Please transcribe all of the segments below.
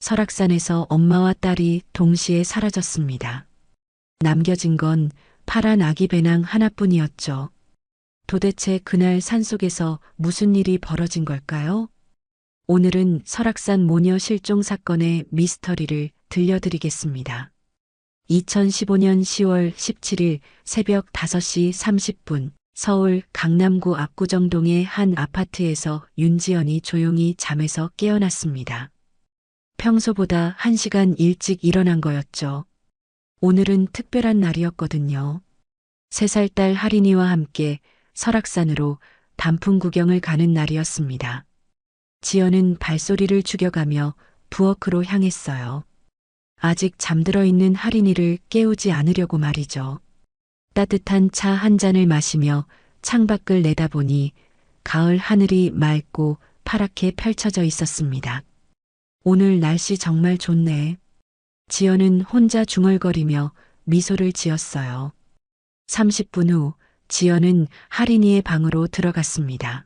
설악산에서 엄마와 딸이 동시에 사라졌습니다. 남겨진 건 파란 아기 배낭 하나뿐이었죠. 도대체 그날 산속에서 무슨 일이 벌어진 걸까요? 오늘은 설악산 모녀 실종 사건의 미스터리를 들려드리겠습니다. 2015년 10월 17일 새벽 5시 30분 서울 강남구 압구정동의 한 아파트에서 윤지연이 조용히 잠에서 깨어났습니다. 평소보다 1시간 일찍 일어난 거였죠. 오늘은 특별한 날이었거든요. 3살 딸 하린이와 함께 설악산으로 단풍 구경을 가는 날이었습니다. 지연은 발소리를 죽여가며 부엌으로 향했어요. 아직 잠들어 있는 하린이를 깨우지 않으려고 말이죠. 따뜻한 차 한 잔을 마시며 창밖을 내다보니 가을 하늘이 맑고 파랗게 펼쳐져 있었습니다. 오늘 날씨 정말 좋네. 지연은 혼자 중얼거리며 미소를 지었어요. 30분 후 지연은 하린이의 방으로 들어갔습니다.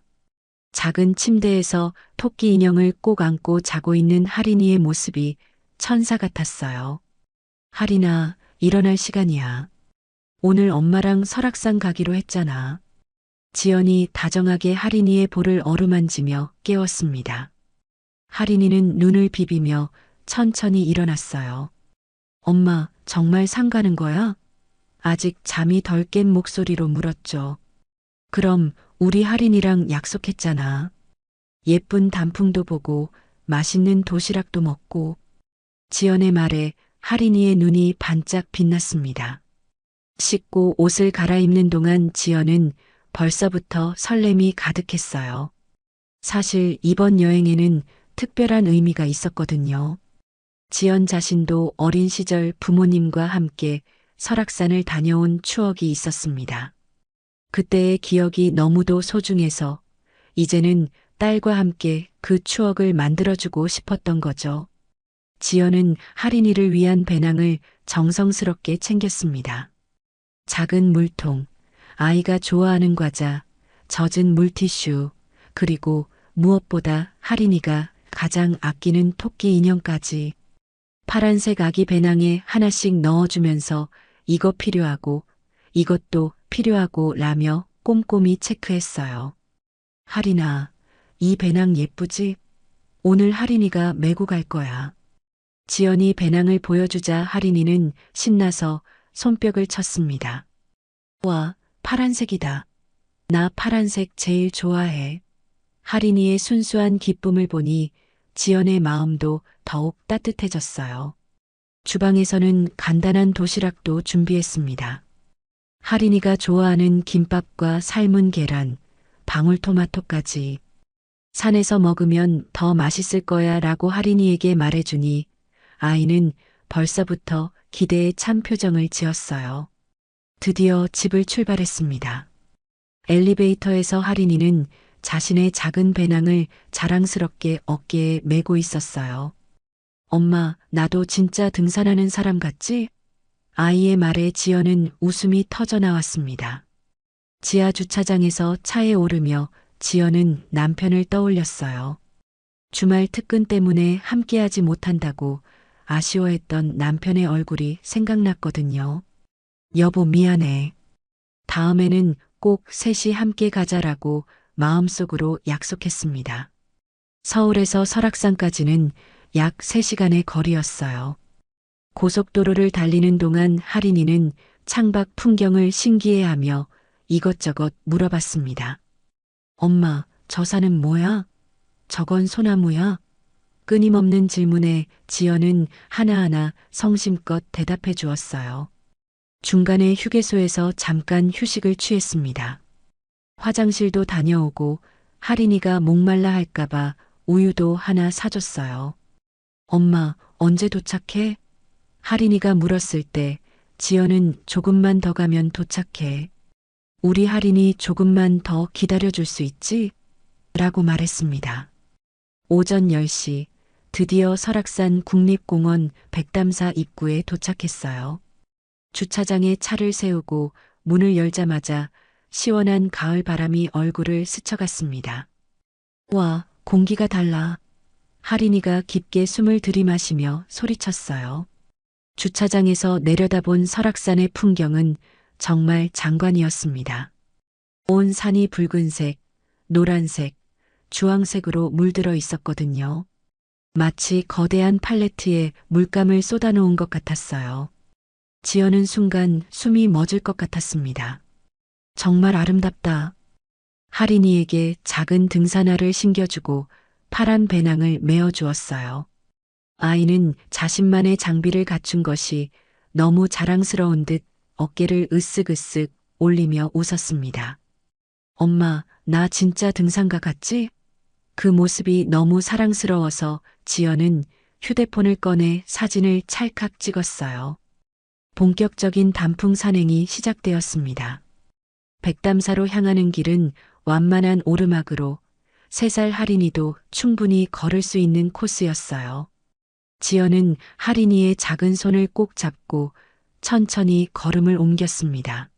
작은 침대에서 토끼 인형을 꼭 안고 자고 있는 하린이의 모습이 천사 같았어요. 하린아, 일어날 시간이야. 오늘 엄마랑 설악산 가기로 했잖아. 지연이 다정하게 하린이의 볼을 어루만지며 깨웠습니다. 하린이는 눈을 비비며 천천히 일어났어요. 엄마, 정말 산 가는 거야? 아직 잠이 덜 깬 목소리로 물었죠. 그럼 우리 하린이랑 약속했잖아. 예쁜 단풍도 보고 맛있는 도시락도 먹고. 지연의 말에 하린이의 눈이 반짝 빛났습니다. 씻고 옷을 갈아입는 동안 지연은 벌써부터 설렘이 가득했어요. 사실 이번 여행에는 특별한 의미가 있었거든요. 지연 자신도 어린 시절 부모님과 함께 설악산을 다녀온 추억이 있었습니다. 그때의 기억이 너무도 소중해서 이제는 딸과 함께 그 추억을 만들어주고 싶었던 거죠. 지연은 하린이를 위한 배낭을 정성스럽게 챙겼습니다. 작은 물통, 아이가 좋아하는 과자, 젖은 물티슈, 그리고 무엇보다 하린이가 가장 아끼는 토끼 인형까지 파란색 아기 배낭에 하나씩 넣어주면서 이거 필요하고 이것도 필요하고 라며 꼼꼼히 체크했어요. 하린아, 이 배낭 예쁘지? 오늘 하린이가 메고 갈 거야. 지연이 배낭을 보여주자 하린이는 신나서 손뼉을 쳤습니다. 와, 파란색이다. 나 파란색 제일 좋아해. 하린이의 순수한 기쁨을 보니 지연의 마음도 더욱 따뜻해졌어요. 주방에서는 간단한 도시락도 준비했습니다. 하린이가 좋아하는 김밥과 삶은 계란, 방울토마토까지. 산에서 먹으면 더 맛있을 거야 라고 하린이에게 말해주니 아이는 벌써부터 기대에 찬 표정을 지었어요. 드디어 집을 출발했습니다. 엘리베이터에서 하린이는 자신의 작은 배낭을 자랑스럽게 어깨에 메고 있었어요. 엄마, 나도 진짜 등산하는 사람 같지? 아이의 말에 지연은 웃음이 터져 나왔습니다. 지하 주차장에서 차에 오르며 지연은 남편을 떠올렸어요. 주말 특근 때문에 함께하지 못한다고 아쉬워했던 남편의 얼굴이 생각났거든요. 여보, 미안해. 다음에는 꼭 셋이 함께 가자라고 마음속으로 약속했습니다. 서울에서 설악산까지는 약 3시간의 거리였어요. 고속도로를 달리는 동안 하린이는 창밖 풍경을 신기해하며 이것저것 물어봤습니다. 엄마, 저 산은 뭐야? 저건 소나무야? 끊임없는 질문에 지연은 하나하나 성심껏 대답해 주었어요. 중간에 휴게소에서 잠깐 휴식을 취했습니다. 화장실도 다녀오고 하린이가 목말라 할까봐 우유도 하나 사줬어요. 엄마, 언제 도착해? 하린이가 물었을 때 지연은 조금만 더 가면 도착해. 우리 하린이 조금만 더 기다려줄 수 있지? 라고 말했습니다. 오전 10시 드디어 설악산 국립공원 백담사 입구에 도착했어요. 주차장에 차를 세우고 문을 열자마자 시원한 가을 바람이 얼굴을 스쳐갔습니다. 와, 공기가 달라. 하린이가 깊게 숨을 들이마시며 소리쳤어요. 주차장에서 내려다본 설악산의 풍경은 정말 장관이었습니다. 온 산이 붉은색, 노란색, 주황색으로 물들어 있었거든요. 마치 거대한 팔레트에 물감을 쏟아놓은 것 같았어요. 지연은 순간 숨이 멎을 것 같았습니다. 정말 아름답다. 하린이에게 작은 등산화를 신겨주고 파란 배낭을 메어 주었어요. 아이는 자신만의 장비를 갖춘 것이 너무 자랑스러운 듯 어깨를 으쓱으쓱 올리며 웃었습니다. 엄마, 나 진짜 등산가 같지? 그 모습이 너무 사랑스러워서 지연은 휴대폰을 꺼내 사진을 찰칵 찍었어요. 본격적인 단풍 산행이 시작되었습니다. 백담사로 향하는 길은 완만한 오르막으로 3살 하린이도 충분히 걸을 수 있는 코스였어요. 지연은 하린이의 작은 손을 꼭 잡고 천천히 걸음을 옮겼습니다.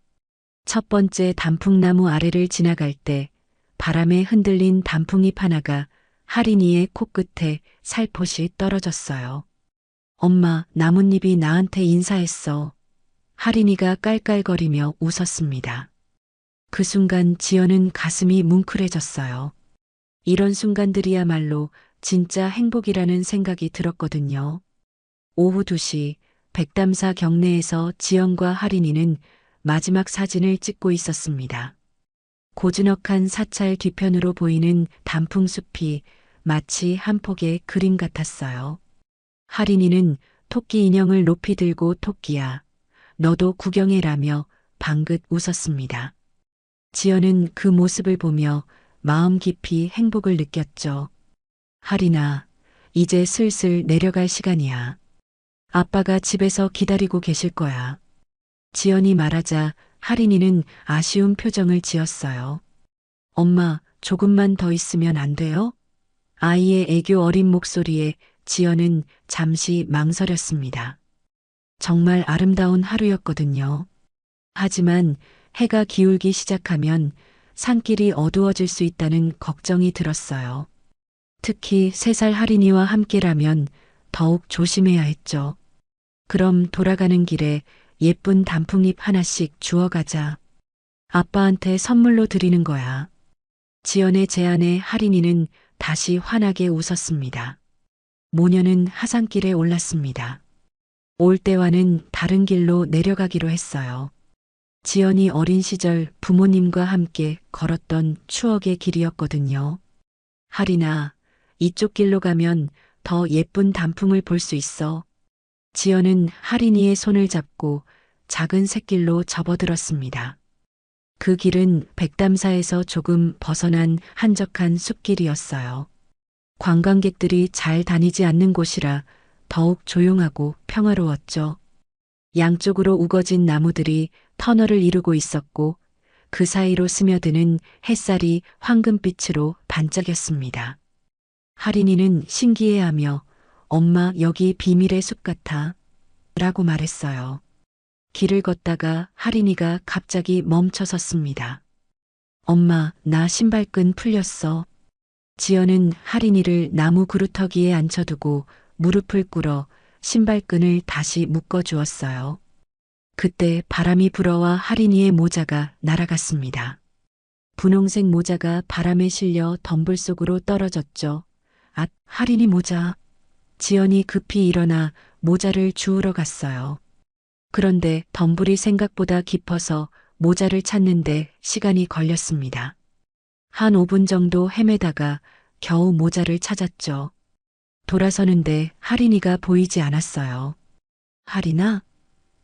첫 번째 단풍나무 아래를 지나갈 때 바람에 흔들린 단풍잎 하나가 하린이의 코끝에 살포시 떨어졌어요. 엄마, 나뭇잎이 나한테 인사했어. 하린이가 깔깔거리며 웃었습니다. 그 순간 지연은 가슴이 뭉클해졌어요. 이런 순간들이야말로 진짜 행복이라는 생각이 들었거든요. 오후 2시 백담사 경내에서 지연과 하린이는 마지막 사진을 찍고 있었습니다. 고즈넉한 사찰 뒤편으로 보이는 단풍숲이 마치 한 폭의 그림 같았어요. 하린이는 토끼 인형을 높이 들고 토끼야, 너도 구경해라며 방긋 웃었습니다. 지연은 그 모습을 보며 마음 깊이 행복을 느꼈죠. 하린아, 이제 슬슬 내려갈 시간이야. 아빠가 집에서 기다리고 계실 거야. 지연이 말하자 하린이는 아쉬운 표정을 지었어요. 엄마, 조금만 더 있으면 안 돼요? 아이의 애교 어린 목소리에 지연은 잠시 망설였습니다. 정말 아름다운 하루였거든요. 하지만 해가 기울기 시작하면 산길이 어두워질 수 있다는 걱정이 들었어요. 특히 3살 하린이와 함께라면 더욱 조심해야 했죠. 그럼 돌아가는 길에 예쁜 단풍잎 하나씩 주워가자. 아빠한테 선물로 드리는 거야. 지연의 제안에 하린이는 다시 환하게 웃었습니다. 모녀는 하산길에 올랐습니다. 올 때와는 다른 길로 내려가기로 했어요. 지연이 어린 시절 부모님과 함께 걸었던 추억의 길이었거든요. 하린아, 이쪽 길로 가면 더 예쁜 단풍을 볼 수 있어. 지연은 하린이의 손을 잡고 작은 샛길로 접어들었습니다. 그 길은 백담사에서 조금 벗어난 한적한 숲길이었어요. 관광객들이 잘 다니지 않는 곳이라 더욱 조용하고 평화로웠죠. 양쪽으로 우거진 나무들이 터널을 이루고 있었고 그 사이로 스며드는 햇살이 황금빛으로 반짝였습니다. 하린이는 신기해하며 엄마, 여기 비밀의 숲 같아 라고 말했어요. 길을 걷다가 하린이가 갑자기 멈춰 섰습니다. 엄마, 나 신발끈 풀렸어. 지연은 하린이를 나무 그루터기에 앉혀두고 무릎을 꿇어 신발끈을 다시 묶어 주었어요. 그때 바람이 불어와 하린이의 모자가 날아갔습니다. 분홍색 모자가 바람에 실려 덤불 속으로 떨어졌죠. 앗, 하린이 모자. 지연이 급히 일어나 모자를 주우러 갔어요. 그런데 덤불이 생각보다 깊어서 모자를 찾는데 시간이 걸렸습니다. 한 5분 정도 헤매다가 겨우 모자를 찾았죠. 돌아서는데 하린이가 보이지 않았어요. 하린아?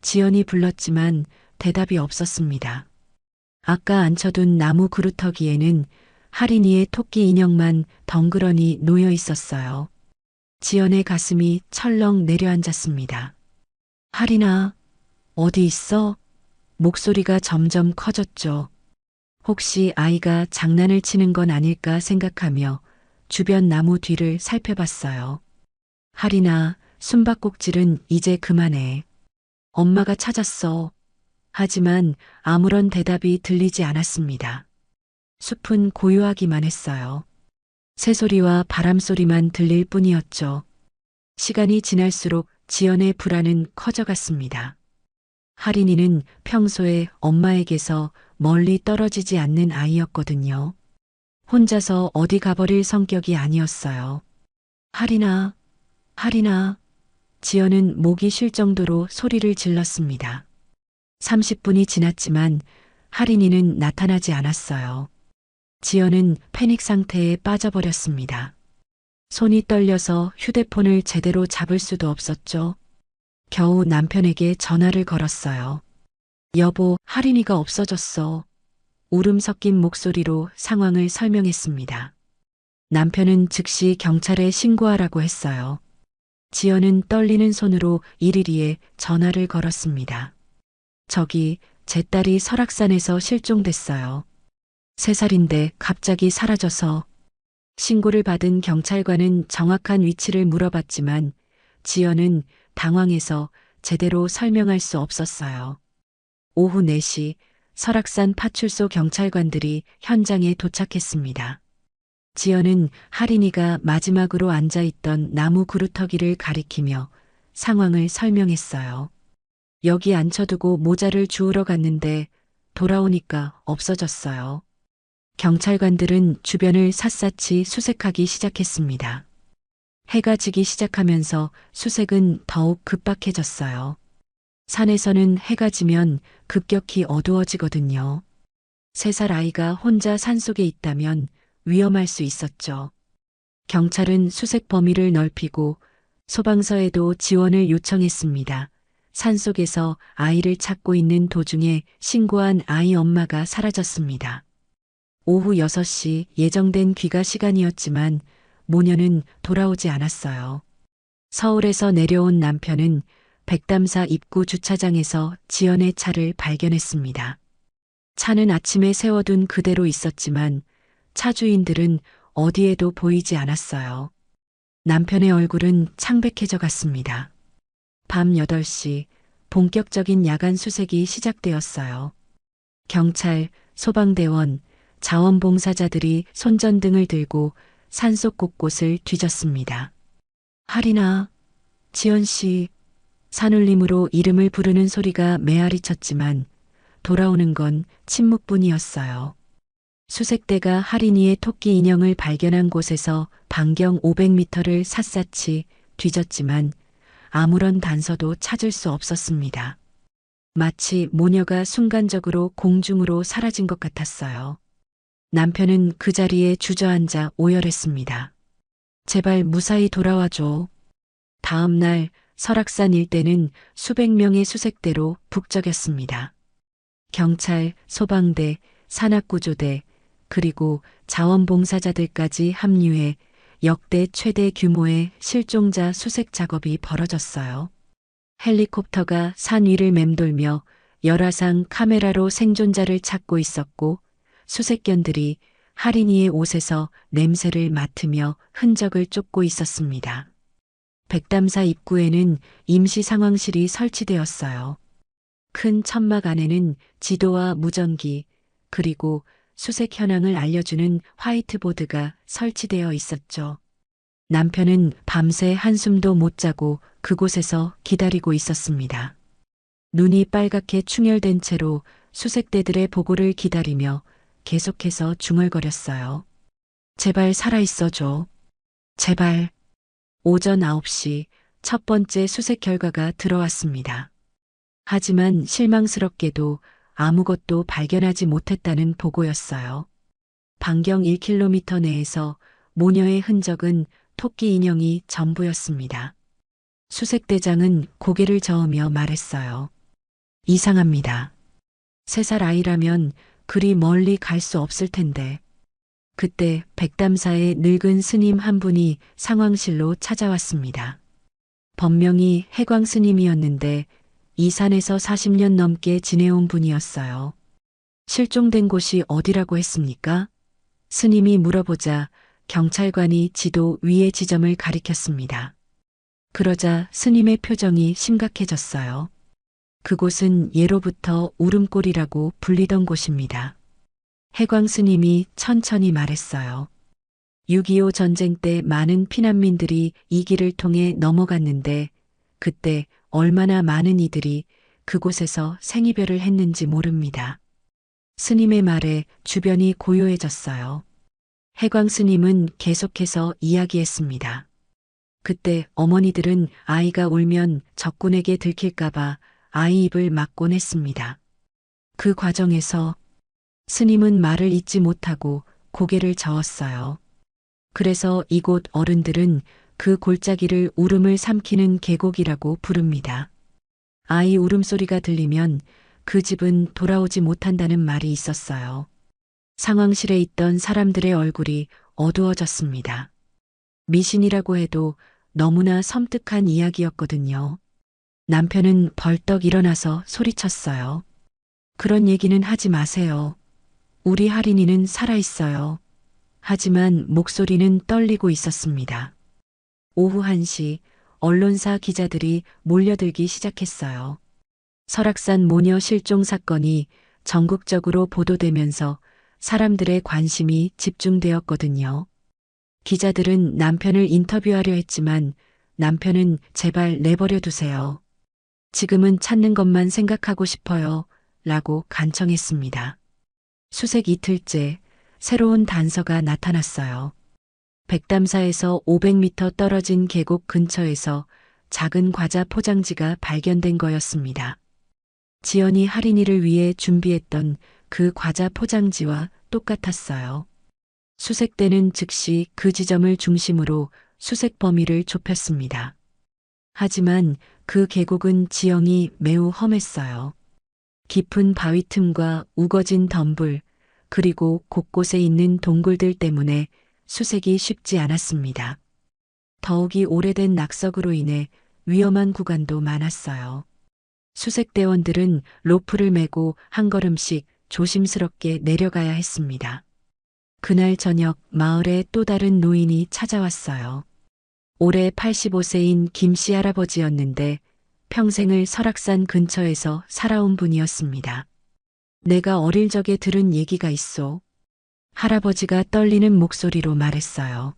지연이 불렀지만 대답이 없었습니다. 아까 앉혀둔 나무 그루터기에는 하린이의 토끼 인형만 덩그러니 놓여 있었어요. 지연의 가슴이 철렁 내려앉았습니다. 하린아, 어디 있어? 목소리가 점점 커졌죠. 혹시 아이가 장난을 치는 건 아닐까 생각하며 주변 나무 뒤를 살펴봤어요. 하린아, 숨바꼭질은 이제 그만해. 엄마가 찾았어. 하지만 아무런 대답이 들리지 않았습니다. 숲은 고요하기만 했어요. 새소리와 바람소리만 들릴 뿐이었죠. 시간이 지날수록 지연의 불안은 커져갔습니다. 하린이는 평소에 엄마에게서 멀리 떨어지지 않는 아이였거든요. 혼자서 어디 가버릴 성격이 아니었어요. 하린아, 하린아. 지연은 목이 쉴 정도로 소리를 질렀습니다. 30분이 지났지만 하린이는 나타나지 않았어요. 지연은 패닉 상태에 빠져버렸습니다. 손이 떨려서 휴대폰을 제대로 잡을 수도 없었죠. 겨우 남편에게 전화를 걸었어요. 여보, 하린이가 없어졌어. 울음 섞인 목소리로 상황을 설명했습니다. 남편은 즉시 경찰에 신고하라고 했어요. 지연은 떨리는 손으로 일일이에 전화를 걸었습니다. 저기, 제 딸이 설악산에서 실종됐어요. 3살인데 갑자기 사라져서. 신고를 받은 경찰관은 정확한 위치를 물어봤지만 지연은 당황해서 제대로 설명할 수 없었어요. 오후 4시 설악산 파출소 경찰관들이 현장에 도착했습니다. 지연은 하린이가 마지막으로 앉아있던 나무 그루터기를 가리키며 상황을 설명했어요. 여기 앉혀두고 모자를 주우러 갔는데 돌아오니까 없어졌어요. 경찰관들은 주변을 샅샅이 수색하기 시작했습니다. 해가 지기 시작하면서 수색은 더욱 급박해졌어요. 산에서는 해가 지면 급격히 어두워지거든요. 3살 아이가 혼자 산속에 있다면 위험할 수 있었죠. 경찰은 수색 범위를 넓히고 소방서에도 지원을 요청했습니다. 산속에서 아이를 찾고 있는 도중에 신고한 아이 엄마가 사라졌습니다. 오후 6시 예정된 귀가 시간이었지만 모녀는 돌아오지 않았어요. 서울에서 내려온 남편은 백담사 입구 주차장에서 지연의 차를 발견했습니다. 차는 아침에 세워둔 그대로 있었지만 차 주인들은 어디에도 보이지 않았어요. 남편의 얼굴은 창백해져 갔습니다. 밤 8시 본격적인 야간 수색이 시작되었어요. 경찰, 소방대원, 자원봉사자들이 손전등을 들고 산속 곳곳을 뒤졌습니다. 하린아, 지연씨, 산울림으로 이름을 부르는 소리가 메아리 쳤지만 돌아오는 건 침묵뿐이었어요. 수색대가 하린이의 토끼 인형을 발견한 곳에서 반경 500m를 샅샅이 뒤졌지만 아무런 단서도 찾을 수 없었습니다. 마치 모녀가 순간적으로 공중으로 사라진 것 같았어요. 남편은 그 자리에 주저앉아 오열했습니다. 제발 무사히 돌아와줘. 다음 날 설악산 일대는 수백 명의 수색대로 북적였습니다. 경찰, 소방대, 산악구조대, 그리고 자원봉사자들까지 합류해 역대 최대 규모의 실종자 수색 작업이 벌어졌어요. 헬리콥터가 산 위를 맴돌며 열화상 카메라로 생존자를 찾고 있었고 수색견들이 하린이의 옷에서 냄새를 맡으며 흔적을 쫓고 있었습니다. 백담사 입구에는 임시 상황실이 설치되었어요. 큰 천막 안에는 지도와 무전기, 그리고 수색 현황을 알려주는 화이트보드가 설치되어 있었죠. 남편은 밤새 한숨도 못 자고 그곳에서 기다리고 있었습니다. 눈이 빨갛게 충혈된 채로 수색대들의 보고를 기다리며 계속해서 중얼거렸어요. 제발 살아있어줘. 제발. 오전 9시 첫 번째 수색 결과가 들어왔습니다. 하지만 실망스럽게도 아무것도 발견하지 못했다는 보고였어요. 반경 1km 내에서 모녀의 흔적은 토끼 인형이 전부였습니다. 수색대장은 고개를 저으며 말했어요. 이상합니다. 3살 아이라면 그리 멀리 갈 수 없을 텐데. 그때 백담사의 늙은 스님 한 분이 상황실로 찾아왔습니다. 법명이 해광 스님이었는데 이 산에서 40년 넘게 지내온 분이었어요. 실종된 곳이 어디라고 했습니까? 스님이 물어보자 경찰관이 지도 위의 지점을 가리켰습니다. 그러자 스님의 표정이 심각해졌어요. 그곳은 예로부터 울음골이라고 불리던 곳입니다. 해광 스님이 천천히 말했어요. 6.25 전쟁 때 많은 피난민들이 이 길을 통해 넘어갔는데 그때 얼마나 많은 이들이 그곳에서 생이별을 했는지 모릅니다. 스님의 말에 주변이 고요해졌어요. 해광 스님은 계속해서 이야기했습니다. 그때 어머니들은 아이가 울면 적군에게 들킬까봐 아이 입을 막곤 했습니다. 그 과정에서 스님은 말을 잇지 못하고 고개를 저었어요. 그래서 이곳 어른들은 그 골짜기를 울음을 삼키는 계곡이라고 부릅니다. 아이 울음소리가 들리면 그 집은 돌아오지 못한다는 말이 있었어요. 상황실에 있던 사람들의 얼굴이 어두워졌습니다. 미신이라고 해도 너무나 섬뜩한 이야기였거든요. 남편은 벌떡 일어나서 소리쳤어요. 그런 얘기는 하지 마세요. 우리 할인이는 살아있어요. 하지만 목소리는 떨리고 있었습니다. 오후 1시 언론사 기자들이 몰려들기 시작했어요. 설악산 모녀 실종 사건이 전국적으로 보도되면서 사람들의 관심이 집중되었거든요. 기자들은 남편을 인터뷰하려 했지만 남편은 제발 내버려 두세요. 지금은 찾는 것만 생각하고 싶어요. 라고 간청했습니다. 수색 이틀째 새로운 단서가 나타났어요. 백담사에서 500m 떨어진 계곡 근처에서 작은 과자 포장지가 발견된 거였습니다. 지연이 할인이를 위해 준비했던 그 과자 포장지와 똑같았어요. 수색대는 즉시 그 지점을 중심으로 수색 범위를 좁혔습니다. 하지만 그 계곡은 지형이 매우 험했어요. 깊은 바위 틈과 우거진 덤불, 그리고 곳곳에 있는 동굴들 때문에 수색이 쉽지 않았습니다. 더욱이 오래된 낙석으로 인해 위험한 구간도 많았어요. 수색대원들은 로프를 메고 한 걸음씩 조심스럽게 내려가야 했습니다. 그날 저녁 마을에 또 다른 노인이 찾아왔어요. 올해 85세인 김씨 할아버지였는데 평생을 설악산 근처에서 살아온 분이었습니다. 내가 어릴 적에 들은 얘기가 있소. 할아버지가 떨리는 목소리로 말했어요.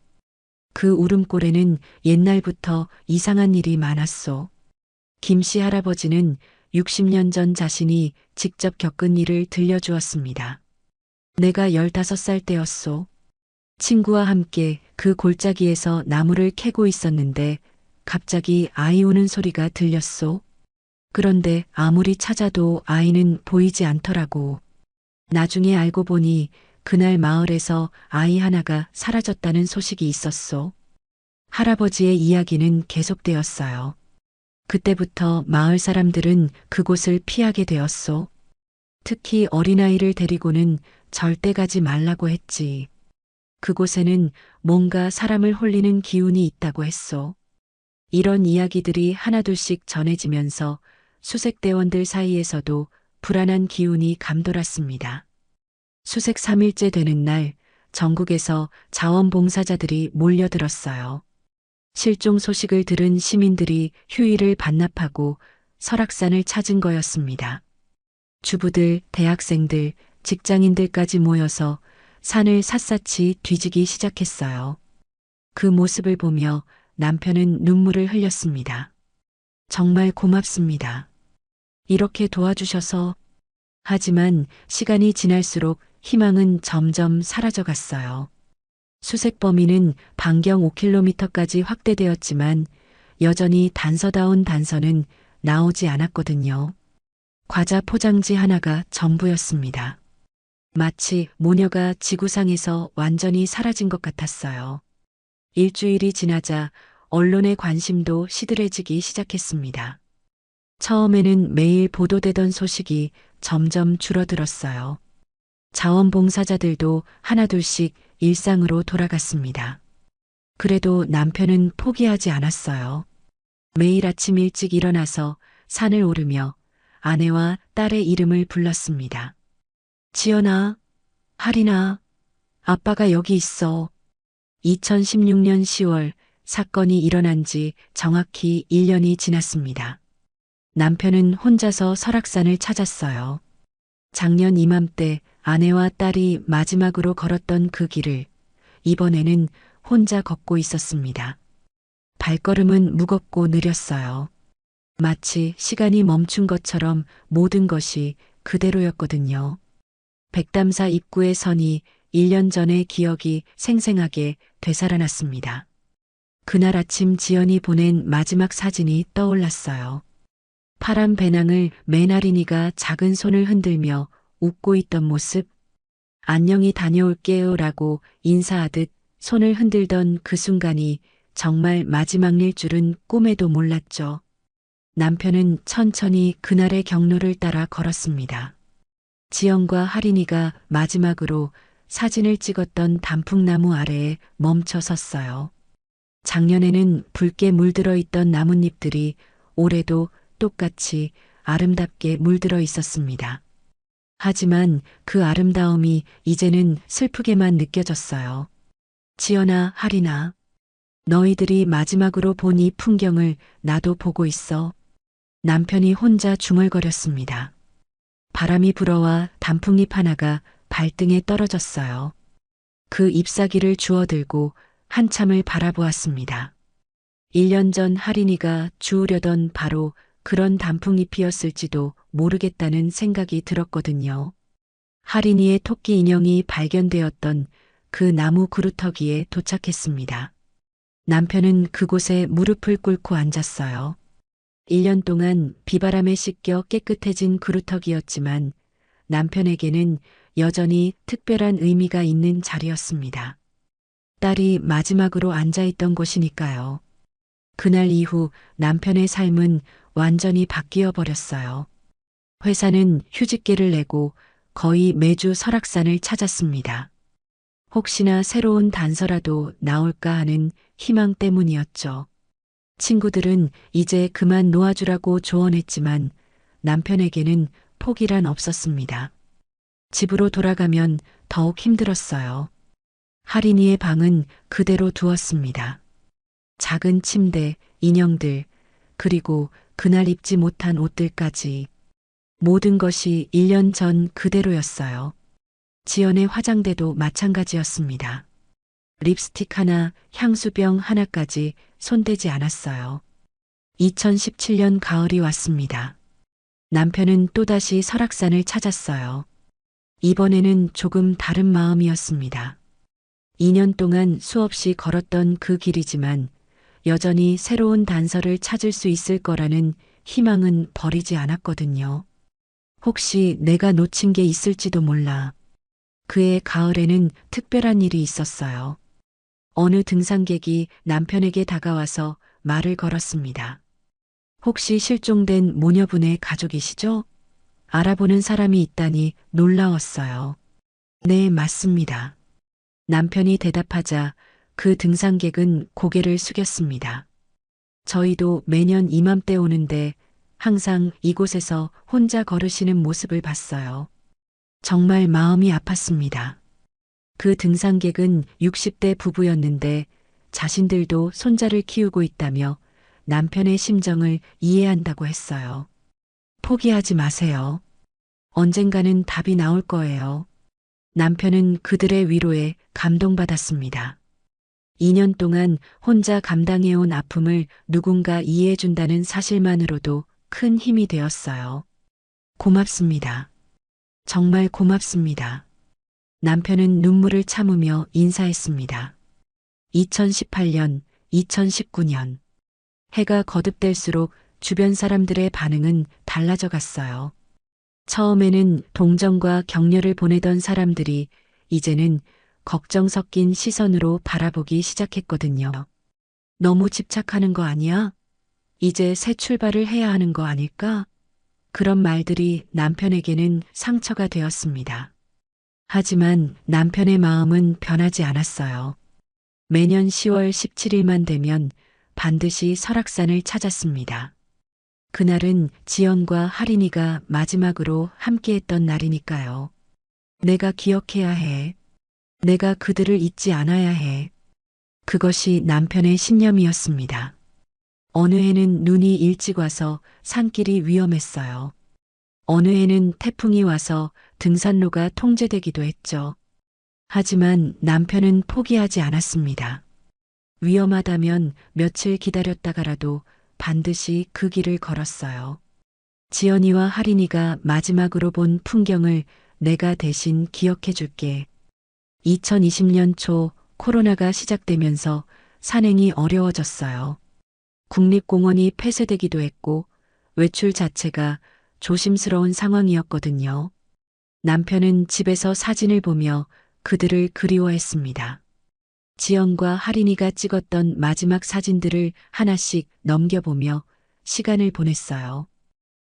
그 울음골에는 옛날부터 이상한 일이 많았소. 김씨 할아버지는 60년 전 자신이 직접 겪은 일을 들려주었습니다. 내가 15살 때였소. 친구와 함께 그 골짜기에서 나무를 캐고 있었는데 갑자기 아이 우는 소리가 들렸소. 그런데 아무리 찾아도 아이는 보이지 않더라고. 나중에 알고 보니 그날 마을에서 아이 하나가 사라졌다는 소식이 있었소. 할아버지의 이야기는 계속되었어요. 그때부터 마을 사람들은 그곳을 피하게 되었소. 특히 어린아이를 데리고는 절대 가지 말라고 했지. 그곳에는 뭔가 사람을 홀리는 기운이 있다고 했소. 이런 이야기들이 하나둘씩 전해지면서 수색대원들 사이에서도 불안한 기운이 감돌았습니다. 수색 3일째 되는 날 전국에서 자원봉사자들이 몰려들었어요. 실종 소식을 들은 시민들이 휴일을 반납하고 설악산을 찾은 거였습니다. 주부들, 대학생들, 직장인들까지 모여서 산을 샅샅이 뒤지기 시작했어요. 그 모습을 보며 남편은 눈물을 흘렸습니다. 정말 고맙습니다. 이렇게 도와주셔서. 하지만 시간이 지날수록 희망은 점점 사라져갔어요. 수색 범위는 반경 5km까지 확대되었지만 여전히 단서다운 단서는 나오지 않았거든요. 과자 포장지 하나가 전부였습니다. 마치 모녀가 지구상에서 완전히 사라진 것 같았어요. 일주일이 지나자 언론의 관심도 시들해지기 시작했습니다. 처음에는 매일 보도되던 소식이 점점 줄어들었어요. 자원봉사자들도 하나둘씩 일상으로 돌아갔습니다. 그래도 남편은 포기하지 않았어요. 매일 아침 일찍 일어나서 산을 오르며 아내와 딸의 이름을 불렀습니다. 지연아, 할인아, 아빠가 여기 있어. 2016년 10월 사건이 일어난 지 정확히 1년이 지났습니다. 남편은 혼자서 설악산을 찾았어요. 작년 이맘때 아내와 딸이 마지막으로 걸었던 그 길을 이번에는 혼자 걷고 있었습니다. 발걸음은 무겁고 느렸어요. 마치 시간이 멈춘 것처럼 모든 것이 그대로였거든요. 백담사 입구에 서니 1년 전의 기억이 생생하게 되살아났습니다. 그날 아침 지연이 보낸 마지막 사진이 떠올랐어요. 파란 배낭을 맨 아린이가 작은 손을 흔들며 웃고 있던 모습. 안녕히 다녀올게요 라고 인사하듯 손을 흔들던 그 순간이 정말 마지막일 줄은 꿈에도 몰랐죠. 남편은 천천히 그날의 경로를 따라 걸었습니다. 지연과 하린이가 마지막으로 사진을 찍었던 단풍나무 아래에 멈춰 섰어요. 작년에는 붉게 물들어 있던 나뭇잎들이 올해도 똑같이 아름답게 물들어 있었습니다. 하지만 그 아름다움이 이제는 슬프게만 느껴졌어요. 지연아, 하린아, 너희들이 마지막으로 본 이 풍경을 나도 보고 있어. 남편이 혼자 중얼거렸습니다. 바람이 불어와 단풍잎 하나가 발등에 떨어졌어요. 그 잎사귀를 주워들고 한참을 바라보았습니다. 1년 전 하린이가 주우려던 바로 그런 단풍잎이었을지도 모르겠다는 생각이 들었거든요. 하린이의 토끼 인형이 발견되었던 그 나무 그루터기에 도착했습니다. 남편은 그곳에 무릎을 꿇고 앉았어요. 1년 동안 비바람에 씻겨 깨끗해진 그루터기였지만 남편에게는 여전히 특별한 의미가 있는 자리였습니다. 딸이 마지막으로 앉아있던 곳이니까요. 그날 이후 남편의 삶은 완전히 바뀌어 버렸어요. 회사는 휴직계를 내고 거의 매주 설악산을 찾았습니다. 혹시나 새로운 단서라도 나올까 하는 희망 때문이었죠. 친구들은 이제 그만 놓아주라고 조언했지만 남편에게는 포기란 없었습니다. 집으로 돌아가면 더욱 힘들었어요. 하린이의 방은 그대로 두었습니다. 작은 침대, 인형들, 그리고 그날 입지 못한 옷들까지 모든 것이 1년 전 그대로였어요. 지연의 화장대도 마찬가지였습니다. 립스틱 하나, 향수병 하나까지 손대지 않았어요. 2017년 가을이 왔습니다. 남편은 또다시 설악산을 찾았어요. 이번에는 조금 다른 마음이었습니다. 2년 동안 수없이 걸었던 그 길이지만 여전히 새로운 단서를 찾을 수 있을 거라는 희망은 버리지 않았거든요. 혹시 내가 놓친 게 있을지도 몰라. 그해 가을에는 특별한 일이 있었어요. 어느 등산객이 남편에게 다가와서 말을 걸었습니다. 혹시 실종된 모녀분의 가족이시죠? 알아보는 사람이 있다니 놀라웠어요. 네, 맞습니다. 남편이 대답하자 그 등산객은 고개를 숙였습니다. 저희도 매년 이맘때 오는데 항상 이곳에서 혼자 걸으시는 모습을 봤어요. 정말 마음이 아팠습니다. 그 등산객은 60대 부부였는데 자신들도 손자를 키우고 있다며 남편의 심정을 이해한다고 했어요. 포기하지 마세요. 언젠가는 답이 나올 거예요. 남편은 그들의 위로에 감동받았습니다. 2년 동안 혼자 감당해온 아픔을 누군가 이해해준다는 사실만으로도 큰 힘이 되었어요. 고맙습니다. 정말 고맙습니다. 남편은 눈물을 참으며 인사했습니다. 2018년, 2019년. 해가 거듭될수록 주변 사람들의 반응은 달라져 갔어요. 처음에는 동정과 격려를 보내던 사람들이 이제는 걱정 섞인 시선으로 바라보기 시작했거든요. 너무 집착하는 거 아니야? 이제 새 출발을 해야 하는 거 아닐까? 그런 말들이 남편에게는 상처가 되었습니다. 하지만 남편의 마음은 변하지 않았어요. 매년 10월 17일만 되면 반드시 설악산을 찾았습니다. 그날은 지연과 하린이가 마지막으로 함께했던 날이니까요. 내가 기억해야 해. 내가 그들을 잊지 않아야 해. 그것이 남편의 신념이었습니다. 어느 해는 눈이 일찍 와서 산길이 위험했어요. 어느 해는 태풍이 와서 등산로가 통제되기도 했죠. 하지만 남편은 포기하지 않았습니다. 위험하다면 며칠 기다렸다가라도 반드시 그 길을 걸었어요. 지연이와 하린이가 마지막으로 본 풍경을 내가 대신 기억해 줄게. 2020년 초 코로나가 시작되면서 산행이 어려워졌어요. 국립공원이 폐쇄되기도 했고 외출 자체가 조심스러운 상황이었거든요. 남편은 집에서 사진을 보며 그들을 그리워했습니다. 지연과 하린이가 찍었던 마지막 사진들을 하나씩 넘겨보며 시간을 보냈어요.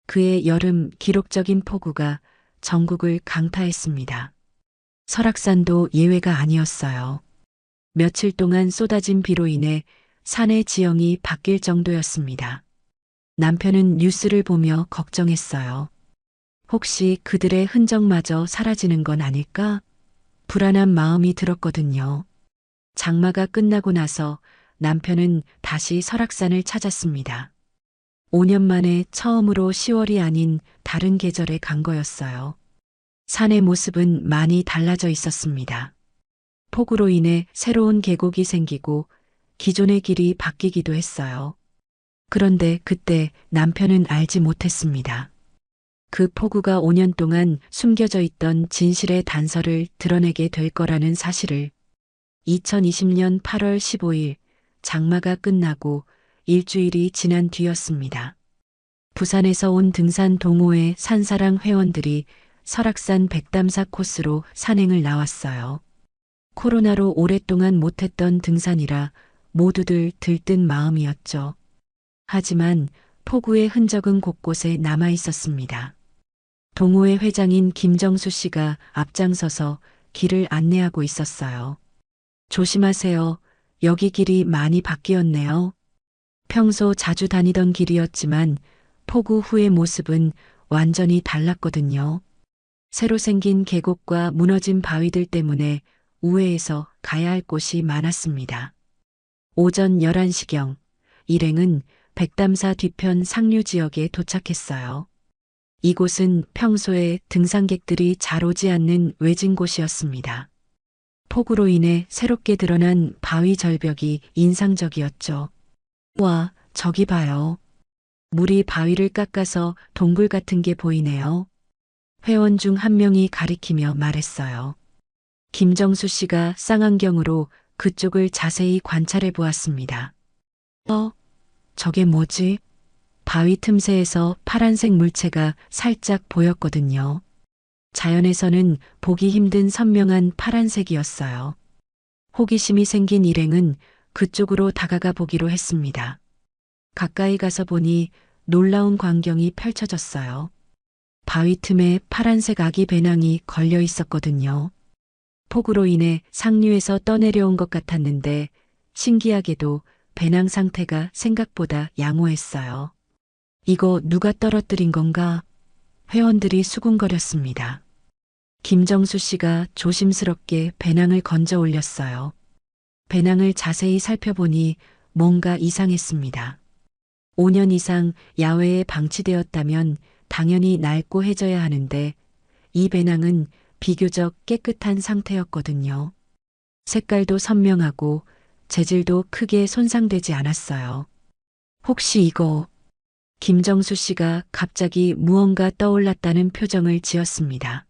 그의 여름 기록적인 폭우가 전국을 강타했습니다. 설악산도 예외가 아니었어요. 며칠 동안 쏟아진 비로 인해 산의 지형이 바뀔 정도였습니다. 남편은 뉴스를 보며 걱정했어요. 혹시 그들의 흔적마저 사라지는 건 아닐까? 불안한 마음이 들었거든요. 장마가 끝나고 나서 남편은 다시 설악산을 찾았습니다. 5년 만에 처음으로 10월이 아닌 다른 계절에 간 거였어요. 산의 모습은 많이 달라져 있었습니다. 폭우로 인해 새로운 계곡이 생기고 기존의 길이 바뀌기도 했어요. 그런데 그때 남편은 알지 못했습니다. 그 폭우가 5년 동안 숨겨져 있던 진실의 단서를 드러내게 될 거라는 사실을. 2020년 8월 15일 장마가 끝나고 일주일이 지난 뒤였습니다. 부산에서 온 등산 동호회 산사랑 회원들이 설악산 백담사 코스로 산행을 나왔어요. 코로나로 오랫동안 못했던 등산이라 모두들 들뜬 마음이었죠. 하지만 폭우의 흔적은 곳곳에 남아 있었습니다. 동호회 회장인 김정수 씨가 앞장서서 길을 안내하고 있었어요. 조심하세요. 여기 길이 많이 바뀌었네요. 평소 자주 다니던 길이었지만 폭우 후의 모습은 완전히 달랐거든요. 새로 생긴 계곡과 무너진 바위들 때문에 우회해서 가야 할 곳이 많았습니다. 오전 11시경 일행은 백담사 뒤편 상류 지역에 도착했어요. 이곳은 평소에 등산객들이 잘 오지 않는 외진 곳이었습니다. 폭우로 인해 새롭게 드러난 바위 절벽이 인상적이었죠. 와, 저기 봐요. 물이 바위를 깎아서 동굴 같은 게 보이네요. 회원 중 한 명이 가리키며 말했어요. 김정수 씨가 쌍안경으로 그쪽을 자세히 관찰해 보았습니다. 저게 뭐지? 바위 틈새에서 파란색 물체가 살짝 보였거든요. 자연에서는 보기 힘든 선명한 파란색이었어요. 호기심이 생긴 일행은 그쪽으로 다가가 보기로 했습니다. 가까이 가서 보니 놀라운 광경이 펼쳐졌어요. 바위 틈에 파란색 아기 배낭이 걸려 있었거든요. 폭우로 인해 상류에서 떠내려온 것 같았는데 신기하게도 배낭 상태가 생각보다 양호했어요. 이거 누가 떨어뜨린 건가? 회원들이 수군거렸습니다. 김정수 씨가 조심스럽게 배낭을 건져 올렸어요. 배낭을 자세히 살펴보니 뭔가 이상했습니다. 5년 이상 야외에 방치되었다면 당연히 낡고 해져야 하는데 이 배낭은 비교적 깨끗한 상태였거든요. 색깔도 선명하고 재질도 크게 손상되지 않았어요. 혹시 이거? 김정수 씨가 갑자기 무언가 떠올랐다는 표정을 지었습니다.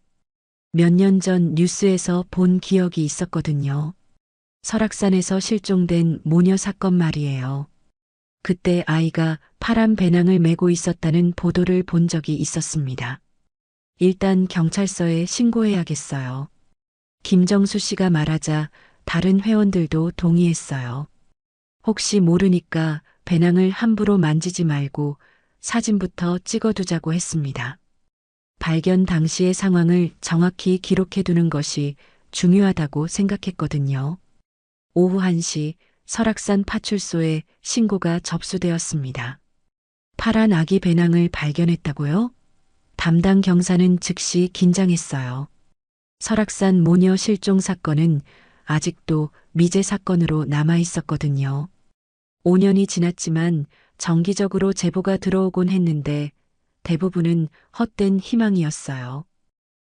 몇 년 전 뉴스에서 본 기억이 있었거든요. 설악산에서 실종된 모녀 사건 말이에요. 그때 아이가 파란 배낭을 메고 있었다는 보도를 본 적이 있었습니다. 일단 경찰서에 신고해야겠어요. 김정수 씨가 말하자 다른 회원들도 동의했어요. 혹시 모르니까 배낭을 함부로 만지지 말고 사진부터 찍어두자고 했습니다. 발견 당시의 상황을 정확히 기록해두는 것이 중요하다고 생각했거든요. 오후 1시 설악산 파출소에 신고가 접수되었습니다. 파란 아기 배낭을 발견했다고요? 담당 경사는 즉시 긴장했어요. 설악산 모녀 실종 사건은 아직도 미제 사건으로 남아 있었거든요. 5년이 지났지만 정기적으로 제보가 들어오곤 했는데 대부분은 헛된 희망이었어요.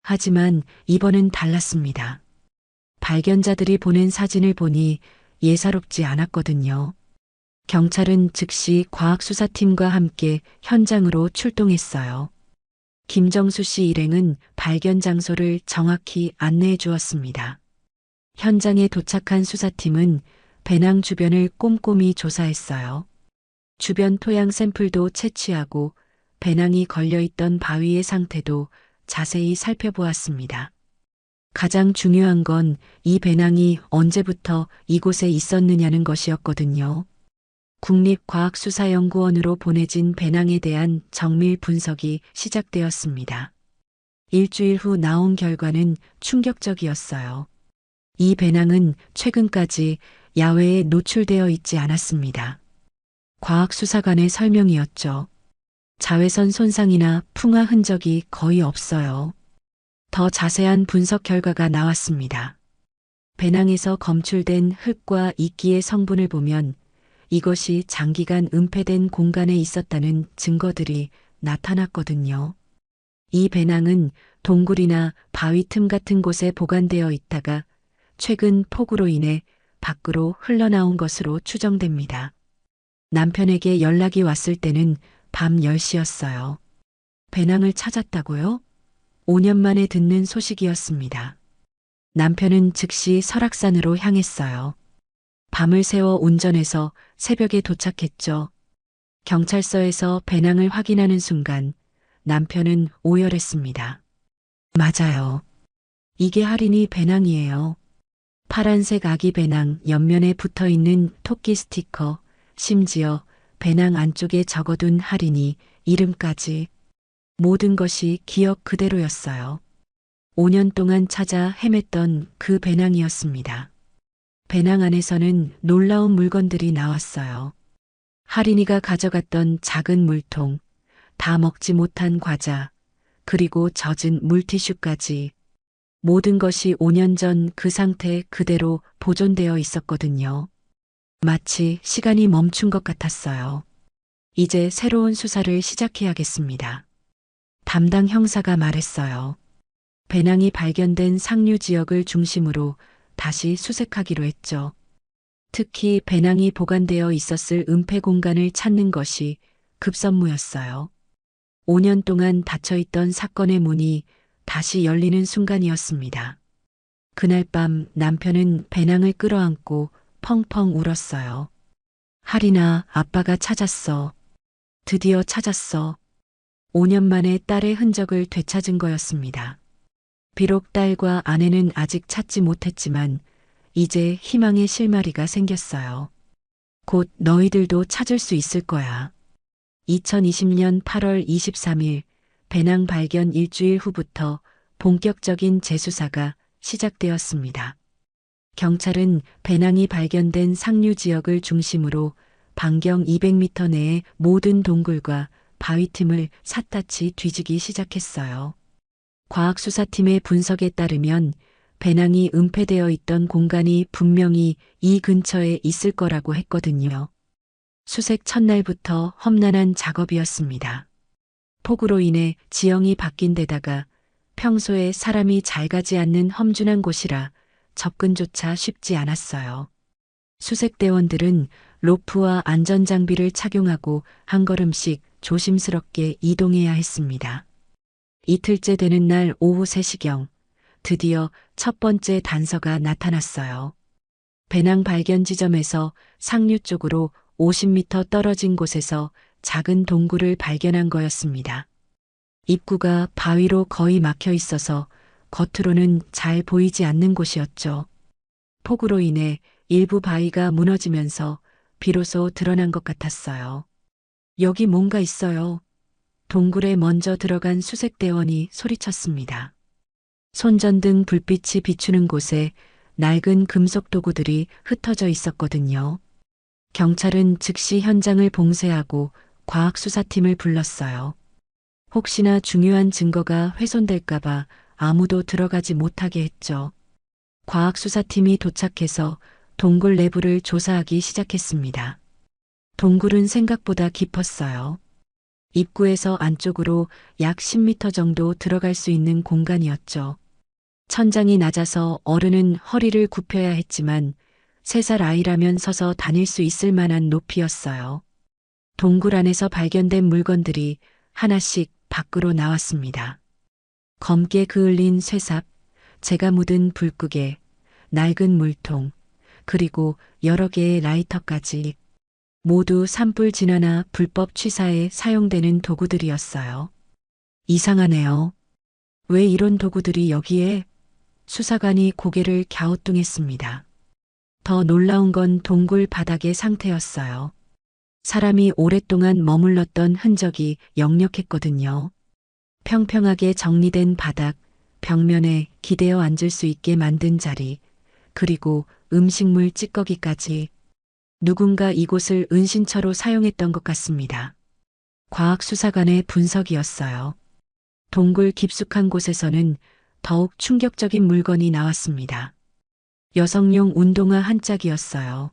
하지만 이번은 달랐습니다. 발견자들이 보낸 사진을 보니 예사롭지 않았거든요. 경찰은 즉시 과학수사팀과 함께 현장으로 출동했어요. 김정수 씨 일행은 발견 장소를 정확히 안내해 주었습니다. 현장에 도착한 수사팀은 배낭 주변을 꼼꼼히 조사했어요. 주변 토양 샘플도 채취하고 배낭이 걸려있던 바위의 상태도 자세히 살펴보았습니다. 가장 중요한 건 이 배낭이 언제부터 이곳에 있었느냐는 것이었거든요. 국립과학수사연구원으로 보내진 배낭에 대한 정밀 분석이 시작되었습니다. 일주일 후 나온 결과는 충격적이었어요. 이 배낭은 최근까지 야외에 노출되어 있지 않았습니다. 과학수사관의 설명이었죠. 자외선 손상이나 풍화 흔적이 거의 없어요. 더 자세한 분석 결과가 나왔습니다. 배낭에서 검출된 흙과 이끼의 성분을 보면 이것이 장기간 은폐된 공간에 있었다는 증거들이 나타났거든요. 이 배낭은 동굴이나 바위 틈 같은 곳에 보관되어 있다가 최근 폭우로 인해 밖으로 흘러나온 것으로 추정됩니다. 남편에게 연락이 왔을 때는 밤 10시였어요. 배낭을 찾았다고요? 5년 만에 듣는 소식이었습니다. 남편은 즉시 설악산으로 향했어요. 밤을 새워 운전해서 새벽에 도착했죠. 경찰서에서 배낭을 확인하는 순간 남편은 오열했습니다. 맞아요. 이게 할인이 배낭이에요. 파란색 아기 배낭 옆면에 붙어 있는 토끼 스티커, 심지어 배낭 안쪽에 적어둔 할인이 이름까지 모든 것이 기억 그대로였어요. 5년 동안 찾아 헤맸던 그 배낭이었습니다. 배낭 안에서는 놀라운 물건들이 나왔어요. 할인이가 가져갔던 작은 물통, 다 먹지 못한 과자, 그리고 젖은 물티슈까지 모든 것이 5년 전 그 상태 그대로 보존되어 있었거든요. 마치 시간이 멈춘 것 같았어요. 이제 새로운 수사를 시작해야겠습니다. 담당 형사가 말했어요. 배낭이 발견된 상류 지역을 중심으로 다시 수색하기로 했죠. 특히 배낭이 보관되어 있었을 은폐 공간을 찾는 것이 급선무였어요. 5년 동안 닫혀있던 사건의 문이 다시 열리는 순간이었습니다. 그날 밤 남편은 배낭을 끌어안고 펑펑 울었어요. 할인아, 아빠가 찾았어. 드디어 찾았어. 5년 만에 딸의 흔적을 되찾은 거였습니다. 비록 딸과 아내는 아직 찾지 못했지만 이제 희망의 실마리가 생겼어요. 곧 너희들도 찾을 수 있을 거야. 2020년 8월 23일 배낭 발견 일주일 후부터 본격적인 재수사가 시작되었습니다. 경찰은 배낭이 발견된 상류 지역을 중심으로 반경 200m 내의 모든 동굴과 바위 틈을 샅샅이 뒤지기 시작했어요. 과학수사팀의 분석에 따르면 배낭이 은폐되어 있던 공간이 분명히 이 근처에 있을 거라고 했거든요. 수색 첫날부터 험난한 작업이었습니다. 폭우로 인해 지형이 바뀐 데다가 평소에 사람이 잘 가지 않는 험준한 곳이라 접근조차 쉽지 않았어요. 수색대원들은 로프와 안전장비를 착용하고 한 걸음씩 조심스럽게 이동해야 했습니다. 이틀째 되는 날 오후 3시경 드디어 첫 번째 단서가 나타났어요. 배낭 발견 지점에서 상류 쪽으로 50m 떨어진 곳에서 작은 동굴을 발견한 거였습니다. 입구가 바위로 거의 막혀 있어서 겉으로는 잘 보이지 않는 곳이었죠. 폭우로 인해 일부 바위가 무너지면서 비로소 드러난 것 같았어요. 여기 뭔가 있어요. 동굴에 먼저 들어간 수색대원이 소리쳤습니다. 손전등 불빛이 비추는 곳에 낡은 금속 도구들이 흩어져 있었거든요. 경찰은 즉시 현장을 봉쇄하고 과학수사팀을 불렀어요. 혹시나 중요한 증거가 훼손될까봐 아무도 들어가지 못하게 했죠. 과학수사팀이 도착해서 동굴 내부를 조사하기 시작했습니다. 동굴은 생각보다 깊었어요. 입구에서 안쪽으로 약 10m 정도 들어갈 수 있는 공간이었죠. 천장이 낮아서 어른은 허리를 굽혀야 했지만 3살 아이라면 서서 다닐 수 있을 만한 높이였어요. 동굴 안에서 발견된 물건들이 하나씩 밖으로 나왔습니다. 검게 그을린 쇠삽, 재가 묻은 불구개, 낡은 물통, 그리고 여러 개의 라이터까지 모두 산불 진화나 불법 취사에 사용되는 도구들이었어요. 이상하네요. 왜 이런 도구들이 여기에? 수사관이 고개를 갸우뚱했습니다. 더 놀라운 건 동굴 바닥의 상태였어요. 사람이 오랫동안 머물렀던 흔적이 역력했거든요. 평평하게 정리된 바닥, 벽면에 기대어 앉을 수 있게 만든 자리, 그리고 음식물 찌꺼기까지 누군가 이곳을 은신처로 사용했던 것 같습니다. 과학수사관의 분석이었어요. 동굴 깊숙한 곳에서는 더욱 충격적인 물건이 나왔습니다. 여성용 운동화 한 짝이었어요.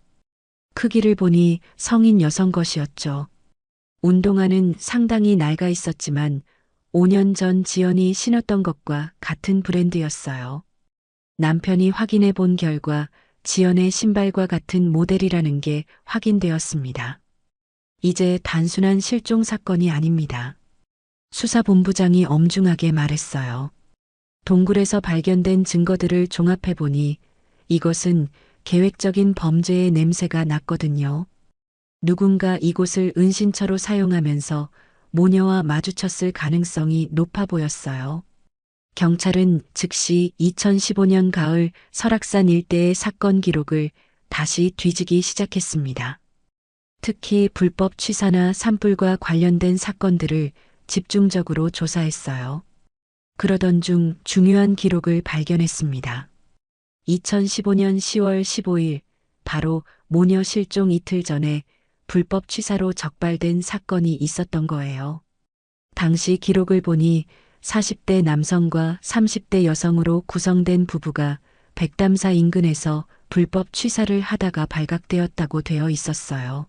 크기를 보니 성인 여성 것이었죠. 운동화는 상당히 낡아 있었지만 5년 전 지연이 신었던 것과 같은 브랜드였어요. 남편이 확인해 본 결과 지연의 신발과 같은 모델이라는 게 확인되었습니다. 이제 단순한 실종 사건이 아닙니다. 수사본부장이 엄중하게 말했어요. 동굴에서 발견된 증거들을 종합해 보니 이것은 계획적인 범죄의 냄새가 났거든요. 누군가 이곳을 은신처로 사용하면서 모녀와 마주쳤을 가능성이 높아 보였어요. 경찰은 즉시 2015년 가을 설악산 일대의 사건 기록을 다시 뒤지기 시작했습니다. 특히 불법 취사나 산불과 관련된 사건들을 집중적으로 조사했어요. 그러던 중 중요한 기록을 발견했습니다. 2015년 10월 15일, 바로 모녀 실종 이틀 전에 불법 취사로 적발된 사건이 있었던 거예요. 당시 기록을 보니 40대 남성과 30대 여성으로 구성된 부부가 백담사 인근에서 불법 취사를 하다가 발각되었다고 되어 있었어요.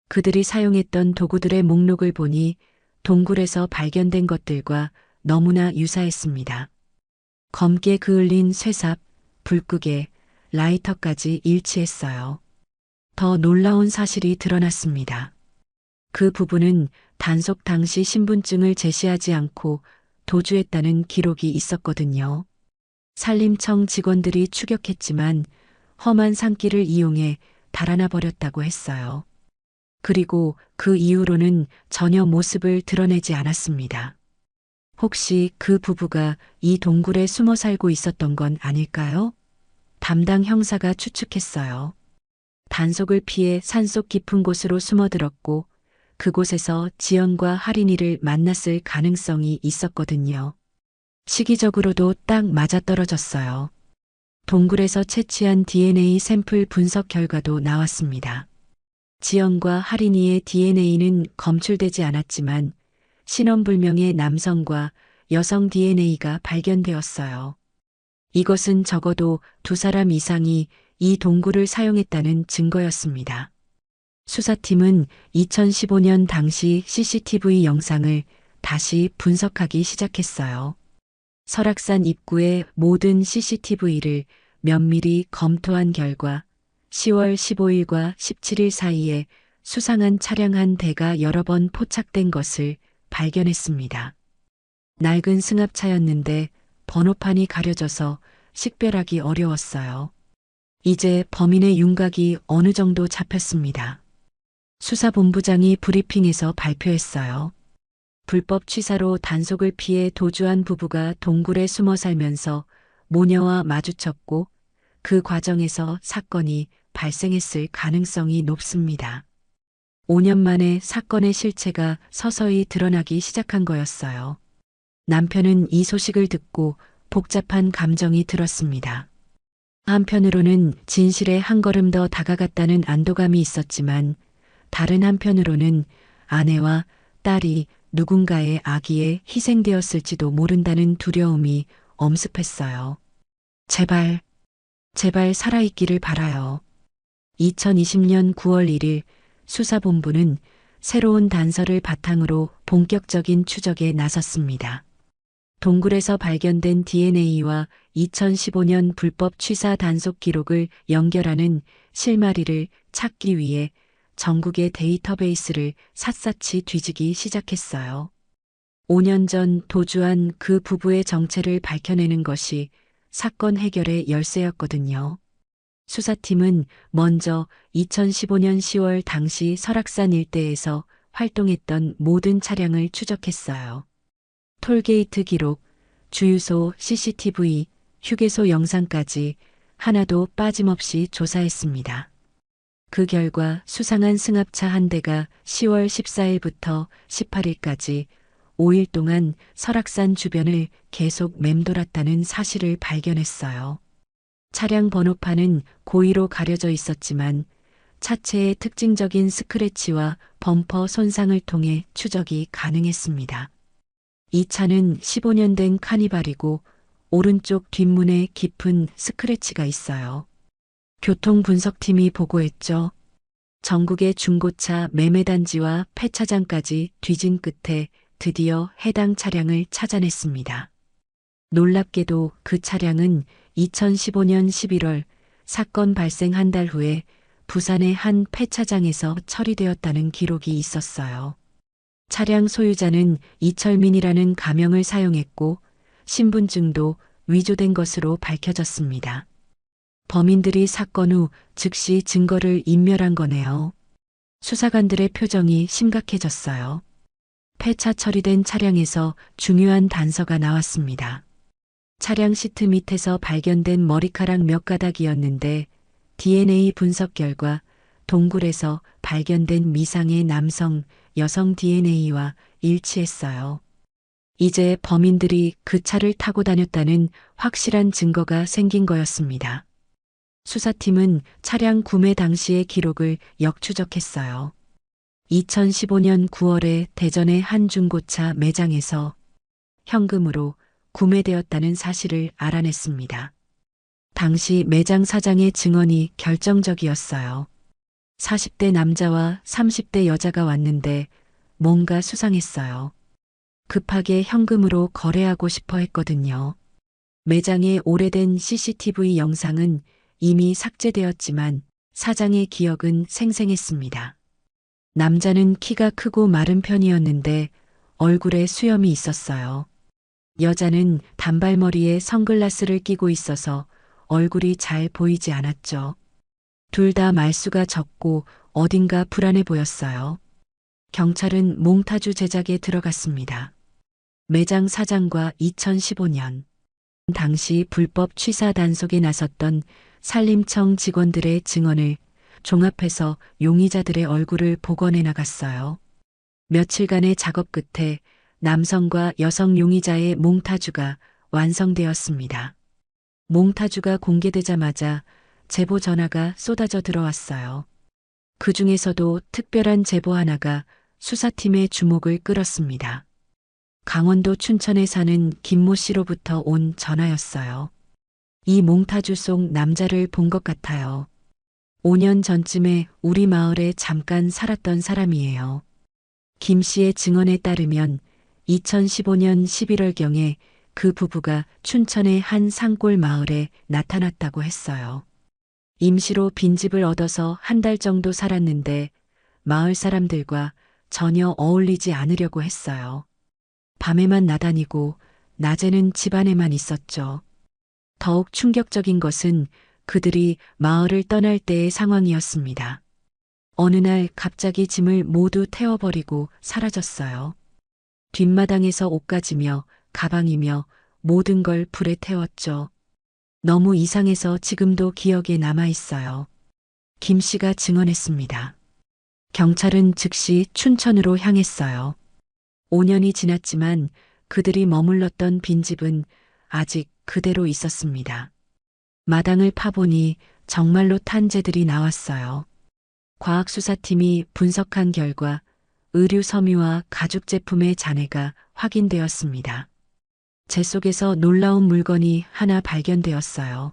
그들이 사용했던 도구들의 목록을 보니 동굴에서 발견된 것들과 너무나 유사했습니다. 검게 그을린 쇠삽, 불구개, 라이터까지 일치했어요. 더 놀라운 사실이 드러났습니다. 그 부부는 단속 당시 신분증을 제시하지 않고 도주했다는 기록이 있었거든요. 산림청 직원들이 추격했지만 험한 산길을 이용해 달아나 버렸다고 했어요. 그리고 그 이후로는 전혀 모습을 드러내지 않았습니다. 혹시 그 부부가 이 동굴에 숨어 살고 있었던 건 아닐까요? 담당 형사가 추측했어요. 단속을 피해 산속 깊은 곳으로 숨어들었고 그곳에서 지연과 할인이를 만났을 가능성이 있었거든요. 시기적으로도 딱 맞아떨어졌어요. 동굴에서 채취한 DNA 샘플 분석 결과도 나왔습니다. 지연과 할인이의 DNA는 검출되지 않았지만 신원불명의 남성과 여성 DNA가 발견되었어요. 이것은 적어도 2사람 이상이 이 동굴을 사용했다는 증거였습니다. 수사팀은 2015년 당시 CCTV 영상을 다시 분석하기 시작했어요. 설악산 입구의 모든 CCTV를 면밀히 검토한 결과 10월 15일과 17일 사이에 수상한 차량 한 대가 여러 번 포착된 것을 발견했습니다. 낡은 승합차였는데 번호판이 가려져서 식별하기 어려웠어요. 이제 범인의 윤곽이 어느 정도 잡혔습니다. 수사본부장이 브리핑에서 발표했어요. 불법 취사로 단속을 피해 도주한 부부가 동굴에 숨어 살면서 모녀와 마주쳤고 그 과정에서 사건이 발생했을 가능성이 높습니다. 5년 만에 사건의 실체가 서서히 드러나기 시작한 거였어요. 남편은 이 소식을 듣고 복잡한 감정이 들었습니다. 한편으로는 진실에 한 걸음 더 다가갔다는 안도감이 있었지만 다른 한편으로는 아내와 딸이 누군가의 악의에 희생되었을지도 모른다는 두려움이 엄습했어요. 제발 살아있기를 바라요. 2020년 9월 1일 수사본부는 새로운 단서를 바탕으로 본격적인 추적에 나섰습니다. 동굴에서 발견된 DNA와 2015년 불법 취사 단속 기록을 연결하는 실마리를 찾기 위해 전국의 데이터베이스를 샅샅이 뒤지기 시작했어요. 5년 전 도주한 그 부부의 정체를 밝혀내는 것이 사건 해결의 열쇠였거든요. 수사팀은 먼저 2015년 10월 당시 설악산 일대에서 활동했던 모든 차량을 추적했어요. 톨게이트 기록, 주유소 CCTV, 휴게소 영상까지 하나도 빠짐없이 조사했습니다. 그 결과 수상한 승합차 한 대가 10월 14일부터 18일까지 5일 동안 설악산 주변을 계속 맴돌았다는 사실을 발견했어요. 차량 번호판은 고의로 가려져 있었지만 차체의 특징적인 스크래치와 범퍼 손상을 통해 추적이 가능했습니다. 이 차는 15년 된 카니발이고 오른쪽 뒷문에 깊은 스크래치가 있어요. 교통분석팀이 보고했죠. 전국의 중고차 매매단지와 폐차장까지 뒤진 끝에 드디어 해당 차량을 찾아냈습니다. 놀랍게도 그 차량은 2015년 11월 사건 발생 한 달 후에 부산의 한 폐차장에서 처리되었다는 기록이 있었어요. 차량 소유자는 이철민이라는 가명을 사용했고 신분증도 위조된 것으로 밝혀졌습니다. 범인들이 사건 후 즉시 증거를 인멸한 거네요. 수사관들의 표정이 심각해졌어요. 폐차 처리된 차량에서 중요한 단서가 나왔습니다. 차량 시트 밑에서 발견된 머리카락 몇 가닥이었는데 DNA 분석 결과 동굴에서 발견된 미상의 남성, 여성 DNA와 일치했어요. 이제 범인들이 그 차를 타고 다녔다는 확실한 증거가 생긴 거였습니다. 수사팀은 차량 구매 당시의 기록을 역추적했어요. 2015년 9월에 대전의 한 중고차 매장에서 현금으로 구매되었다는 사실을 알아냈습니다. 당시 매장 사장의 증언이 결정적이었어요. 40대 남자와 30대 여자가 왔는데 뭔가 수상했어요. 급하게 현금으로 거래하고 싶어 했거든요. 매장의 오래된 CCTV 영상은 이미 삭제되었지만 사장의 기억은 생생했습니다. 남자는 키가 크고 마른 편이었는데 얼굴에 수염이 있었어요. 여자는 단발머리에 선글라스를 끼고 있어서 얼굴이 잘 보이지 않았죠. 둘 다 말수가 적고 어딘가 불안해 보였어요. 경찰은 몽타주 제작에 들어갔습니다. 매장 사장과 2015년 당시 불법 취사 단속에 나섰던 산림청 직원들의 증언을 종합해서 용의자들의 얼굴을 복원해 나갔어요. 며칠간의 작업 끝에 남성과 여성 용의자의 몽타주가 완성되었습니다. 몽타주가 공개되자마자 제보 전화가 쏟아져 들어왔어요. 그 중에서도 특별한 제보 하나가 수사팀의 주목을 끌었습니다. 강원도 춘천에 사는 김모 씨로부터 온 전화였어요. 이 몽타주 속 남자를 본 것 같아요. 5년 전쯤에 우리 마을에 잠깐 살았던 사람이에요. 김 씨의 증언에 따르면 2015년 11월경에 그 부부가 춘천의 한 산골 마을에 나타났다고 했어요. 임시로 빈집을 얻어서 한 달 정도 살았는데 마을 사람들과 전혀 어울리지 않으려고 했어요. 밤에만 나다니고 낮에는 집 안에만 있었죠. 더욱 충격적인 것은 그들이 마을을 떠날 때의 상황이었습니다. 어느 날 갑자기 짐을 모두 태워버리고 사라졌어요. 뒷마당에서 옷가지며 가방이며 모든 걸 불에 태웠죠. 너무 이상해서 지금도 기억에 남아 있어요. 김 씨가 증언했습니다. 경찰은 즉시 춘천으로 향했어요. 5년이 지났지만 그들이 머물렀던 빈집은 아직 그대로 있었습니다. 마당을 파보니 정말로 탄재들이 나왔어요. 과학수사팀이 분석한 결과 의류 섬유와 가죽 제품의 잔해가 확인되었습니다. 재 속에서 놀라운 물건이 하나 발견되었어요.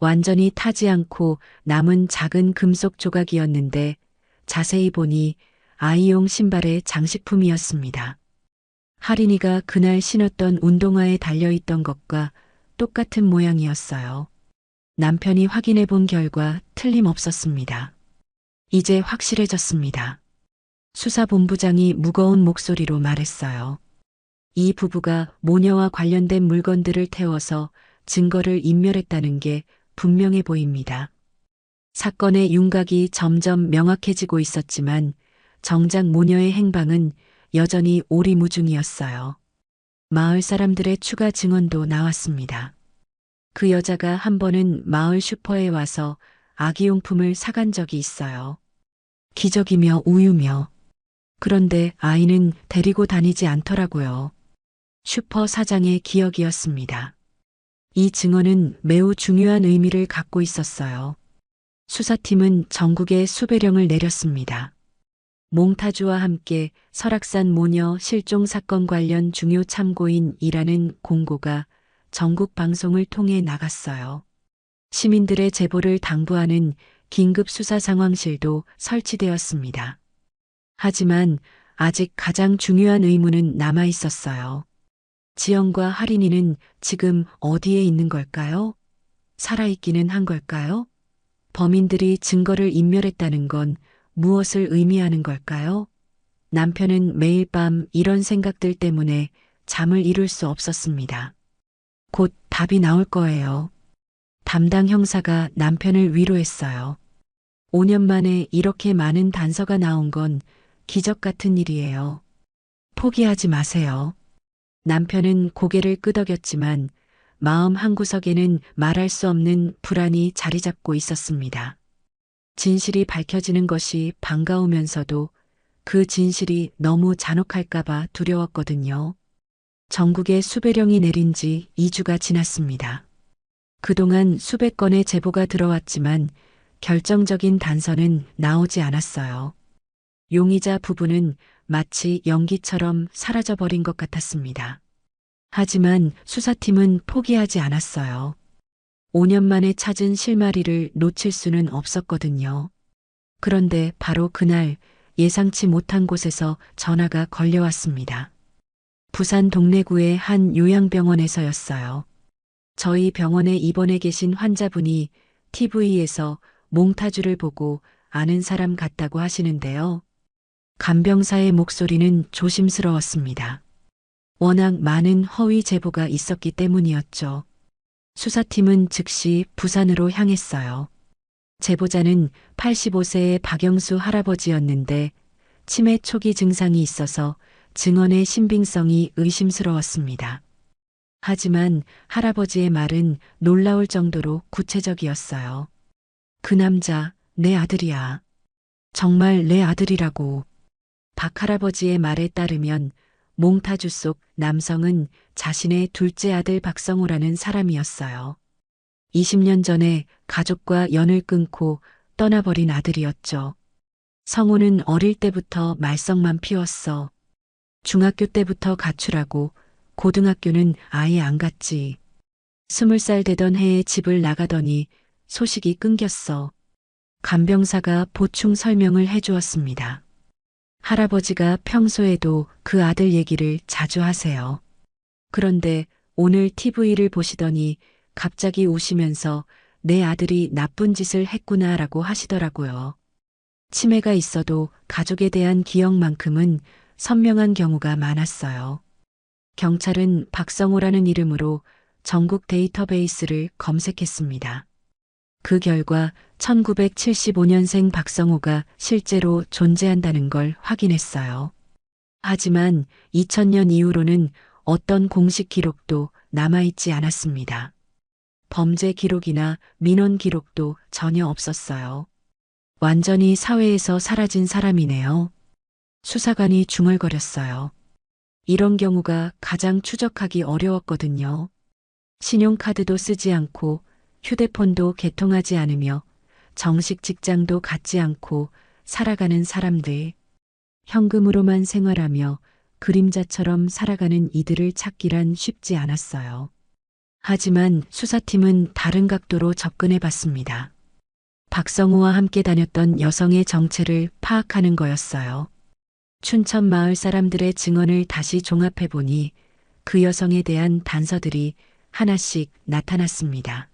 완전히 타지 않고 남은 작은 금속 조각이었는데 자세히 보니 아이용 신발의 장식품이었습니다. 할인이가 그날 신었던 운동화에 달려있던 것과 똑같은 모양이었어요. 남편이 확인해 본 결과 틀림없었습니다. 이제 확실해졌습니다. 수사본부장이 무거운 목소리로 말했어요. 이 부부가 모녀와 관련된 물건들을 태워서 증거를 인멸했다는 게 분명해 보입니다. 사건의 윤곽이 점점 명확해지고 있었지만 정작 모녀의 행방은 여전히 오리무중이었어요. 마을 사람들의 추가 증언도 나왔습니다. 그 여자가 한 번은 마을 슈퍼에 와서 아기용품을 사간 적이 있어요. 기저귀며 우유며. 그런데 아이는 데리고 다니지 않더라고요. 슈퍼 사장의 기억이었습니다. 이 증언은 매우 중요한 의미를 갖고 있었어요. 수사팀은 전국에 수배령을 내렸습니다. 몽타주와 함께 설악산 모녀 실종 사건 관련 중요 참고인이라는 공고가 전국 방송을 통해 나갔어요. 시민들의 제보를 당부하는 긴급 수사 상황실도 설치되었습니다. 하지만 아직 가장 중요한 의문은 남아 있었어요. 지영과 할인이는 지금 어디에 있는 걸까요? 살아있기는 한 걸까요? 범인들이 증거를 인멸했다는 건 무엇을 의미하는 걸까요? 남편은 매일 밤 이런 생각들 때문에 잠을 이룰 수 없었습니다. 곧 답이 나올 거예요. 담당 형사가 남편을 위로했어요. 5년 만에 이렇게 많은 단서가 나온 건 기적 같은 일이에요. 포기하지 마세요. 남편은 고개를 끄덕였지만 마음 한구석에는 말할 수 없는 불안이 자리 잡고 있었습니다. 진실이 밝혀지는 것이 반가우면서도 그 진실이 너무 잔혹할까봐 두려웠거든요. 전국에 수배령이 내린 지 2주가 지났습니다. 그동안 수백 건의 제보가 들어왔지만 결정적인 단서는 나오지 않았어요. 용의자 부부는 마치 연기처럼 사라져버린 것 같았습니다. 하지만 수사팀은 포기하지 않았어요. 5년 만에 찾은 실마리를 놓칠 수는 없었거든요. 그런데 바로 그날 예상치 못한 곳에서 전화가 걸려왔습니다. 부산 동래구의 한 요양병원에서였어요. 저희 병원에 입원해 계신 환자분이 TV에서 몽타주를 보고 아는 사람 같다고 하시는데요. 간병사의 목소리는 조심스러웠습니다. 워낙 많은 허위 제보가 있었기 때문이었죠. 수사팀은 즉시 부산으로 향했어요. 제보자는 85세의 박영수 할아버지였는데 치매 초기 증상이 있어서 증언의 신빙성이 의심스러웠습니다. 하지만 할아버지의 말은 놀라울 정도로 구체적이었어요. 그 남자, 내 아들이야. 정말 내 아들이라고. 박 할아버지의 말에 따르면 몽타주 속 남성은 자신의 둘째 아들 박성호라는 사람이었어요. 20년 전에 가족과 연을 끊고 떠나버린 아들이었죠. 성호는 어릴 때부터 말썽만 피웠어. 중학교 때부터 가출하고 고등학교는 아예 안 갔지. 20살 되던 해에 집을 나가더니 소식이 끊겼어. 간병사가 보충 설명을 해주었습니다. 할아버지가 평소에도 그 아들 얘기를 자주 하세요. 그런데 오늘 TV를 보시더니 갑자기 우시면서 내 아들이 나쁜 짓을 했구나라고 하시더라고요. 치매가 있어도 가족에 대한 기억만큼은 선명한 경우가 많았어요. 경찰은 박성호라는 이름으로 전국 데이터베이스를 검색했습니다. 그 결과 1975년생 박성호가 실제로 존재한다는 걸 확인했어요. 하지만 2000년 이후로는 어떤 공식 기록도 남아있지 않았습니다. 범죄 기록이나 민원 기록도 전혀 없었어요. 완전히 사회에서 사라진 사람이네요. 수사관이 중얼거렸어요. 이런 경우가 가장 추적하기 어려웠거든요. 신용카드도 쓰지 않고 휴대폰도 개통하지 않으며 정식 직장도 갖지 않고 살아가는 사람들. 현금으로만 생활하며 그림자처럼 살아가는 이들을 찾기란 쉽지 않았어요. 하지만 수사팀은 다른 각도로 접근해 봤습니다. 박성호와 함께 다녔던 여성의 정체를 파악하는 거였어요. 춘천 마을 사람들의 증언을 다시 종합해 보니 그 여성에 대한 단서들이 하나씩 나타났습니다.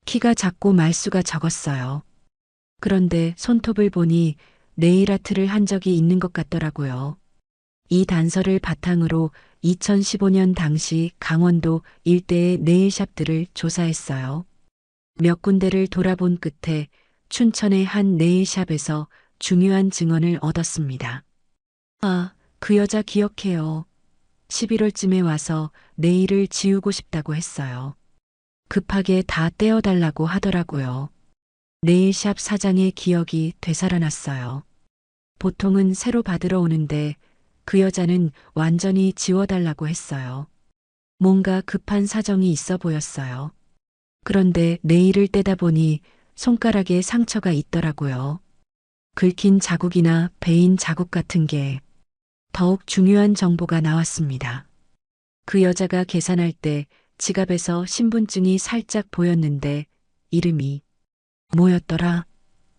키가 작고 말수가 적었어요. 그런데 손톱을 보니 네일 아트를 한 적이 있는 것 같더라고요. 이 단서를 바탕으로 2015년 당시 강원도 일대의 네일샵들을 조사했어요. 몇 군데를 돌아본 끝에 춘천의 한 네일샵에서 중요한 증언을 얻었습니다. 아, 그 여자 기억해요. 11월쯤에 와서 네일을 지우고 싶다고 했어요. 급하게 다 떼어달라고 하더라고요. 네일샵 사장의 기억이 되살아났어요. 보통은 새로 받으러 오는데 그 여자는 완전히 지워달라고 했어요. 뭔가 급한 사정이 있어 보였어요. 그런데 네일을 떼다 보니 손가락에 상처가 있더라고요. 긁힌 자국이나 베인 자국 같은 게 더욱 중요한 정보가 나왔습니다. 그 여자가 계산할 때 지갑에서 신분증이 살짝 보였는데 이름이 뭐였더라?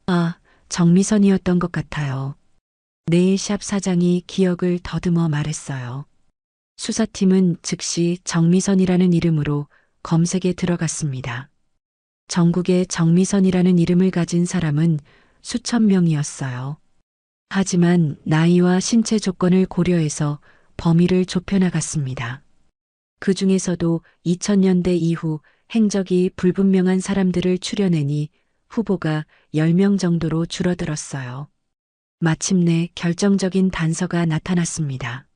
아, 정미선이었던 것 같아요. 네일샵 사장이 기억을 더듬어 말했어요. 수사팀은 즉시 정미선이라는 이름으로 검색에 들어갔습니다. 전국에 정미선이라는 이름을 가진 사람은 수천 명이었어요. 하지만 나이와 신체 조건을 고려해서 범위를 좁혀나갔습니다. 그 중에서도 2000년대 이후 행적이 불분명한 사람들을 추려내니 후보가 10명 정도로 줄어들었어요. 마침내 결정적인 단서가 나타났습니다.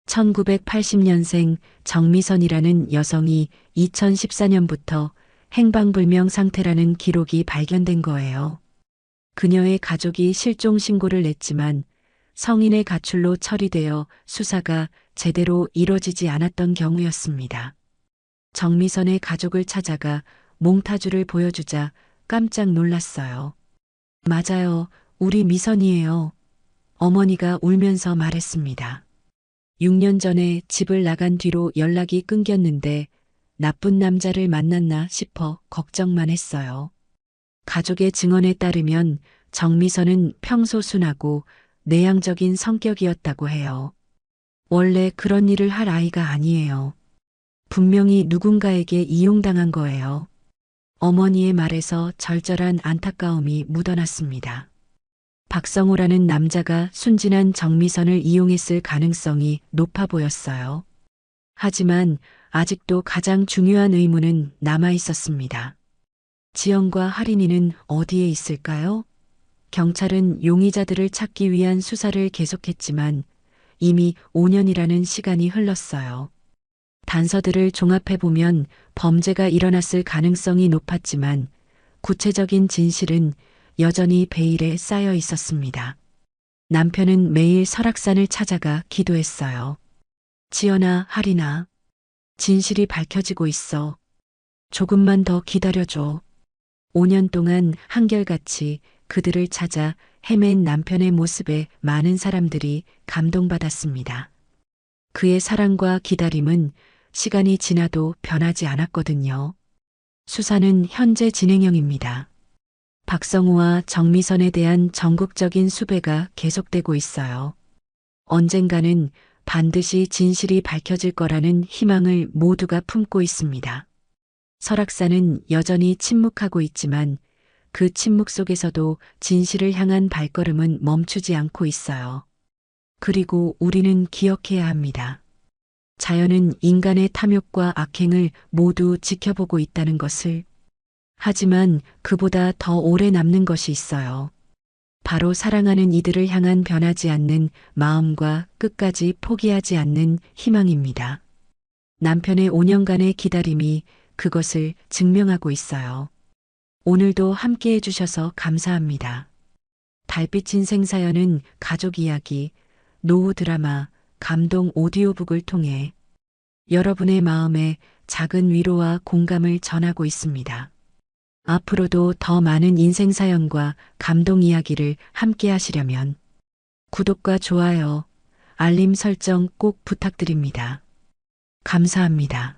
1980년생 정미선이라는 여성이 2014년부터 행방불명 상태라는 기록이 발견된 거예요. 그녀의 가족이 실종 신고를 냈지만 성인의 가출로 처리되어 수사가 제대로 이뤄지지 않았던 경우였습니다. 정미선의 가족을 찾아가 몽타주를 보여주자 깜짝 놀랐어요. 맞아요. 우리 미선이에요. 어머니가 울면서 말했습니다. 6년 전에 집을 나간 뒤로 연락이 끊겼는데 나쁜 남자를 만났나 싶어 걱정만 했어요. 가족의 증언에 따르면 정미선은 평소 순하고 내향적인 성격이었다고 해요. 원래 그런 일을 할 아이가 아니에요. 분명히 누군가에게 이용당한 거예요. 어머니의 말에서 절절한 안타까움이 묻어났습니다. 박성호라는 남자가 순진한 정미선을 이용했을 가능성이 높아 보였어요. 하지만 아직도 가장 중요한 의문은 남아 있었습니다. 지연과 할인이는 어디에 있을까요? 경찰은 용의자들을 찾기 위한 수사를 계속했지만 이미 5년이라는 시간이 흘렀어요. 단서들을 종합해보면 범죄가 일어났을 가능성이 높았지만 구체적인 진실은 여전히 베일에 쌓여 있었습니다. 남편은 매일 설악산을 찾아가 기도했어요. 지연아, 할인아, 진실이 밝혀지고 있어. 조금만 더 기다려줘. 5년 동안 한결같이 그들을 찾아 헤맨 남편의 모습에 많은 사람들이 감동받았습니다. 그의 사랑과 기다림은 시간이 지나도 변하지 않았거든요. 수사는 현재 진행형입니다. 박성우와 정미선에 대한 전국적인 수배가 계속되고 있어요. 언젠가는 반드시 진실이 밝혀질 거라는 희망을 모두가 품고 있습니다. 설악산은 여전히 침묵하고 있지만 그 침묵 속에서도 진실을 향한 발걸음은 멈추지 않고 있어요. 그리고 우리는 기억해야 합니다. 자연은 인간의 탐욕과 악행을 모두 지켜보고 있다는 것을. 하지만 그보다 더 오래 남는 것이 있어요. 바로 사랑하는 이들을 향한 변하지 않는 마음과 끝까지 포기하지 않는 희망입니다. 남편의 5년간의 기다림이 그것을 증명하고 있어요. 오늘도 함께 해주셔서 감사합니다. 달빛 인생 사연은 가족 이야기, 노후 드라마, 감동 오디오북을 통해 여러분의 마음에 작은 위로와 공감을 전하고 있습니다. 앞으로도 더 많은 인생 사연과 감동 이야기를 함께 하시려면 구독과 좋아요, 알림 설정 꼭 부탁드립니다. 감사합니다.